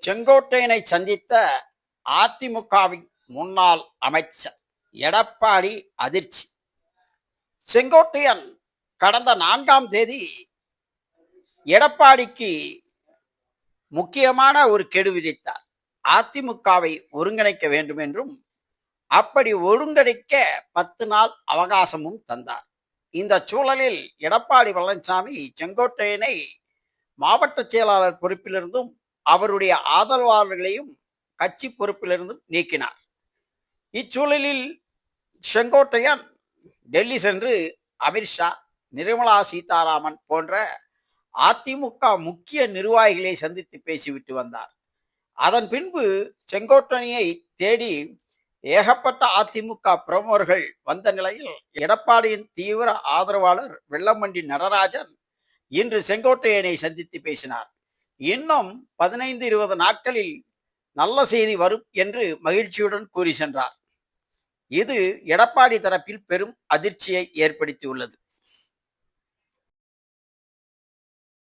செங்கோட்டையனை சந்தித்த அதிமுகவின் முன்னாள் அமைச்சர் எடப்பாடி அதிர்ச்சி. செங்கோட்டையன் கடந்த 4ஆம் தேதி எடப்பாடிக்கு முக்கியமான ஒரு கெடு விதித்தார். அதிமுகவை ஒருங்கிணைக்க வேண்டும் என்றும் அப்படி ஒருங்கிணைக்க 10 நாள் அவகாசமும் தந்தார். இந்த சூழலில் எடப்பாடி பழனிசாமி செங்கோட்டையனை மாவட்ட செயலாளர் பொறுப்பிலிருந்தும் அவருடைய ஆதரவாளர்களையும் கட்சி பொறுப்பிலிருந்தும் நீக்கினார். இச்சூழலில் செங்கோட்டையன் டெல்லி சென்று அமித்ஷா, நிர்மலா சீதாராமன் போன்ற அதிமுக முக்கிய நிர்வாகிகளை சந்தித்து பேசிவிட்டு வந்தார். அதன் பின்பு செங்கோட்டையனை தேடி ஏகப்பட்ட அதிமுக பிரமுகர்கள் வந்த நிலையில் எடப்பாடியின் தீவிர ஆதரவாளர் வெல்லமண்டி நடராஜன் இன்று செங்கோட்டையனை சந்தித்து பேசினார். இன்னும் 15-20 நாட்களில் நல்ல செய்தி வரும் என்று மகிழ்ச்சியுடன் கூறி சென்றார். இது எடப்பாடி தரப்பில் பெரும் அதிர்ச்சியை ஏற்படுத்தியுள்ளது.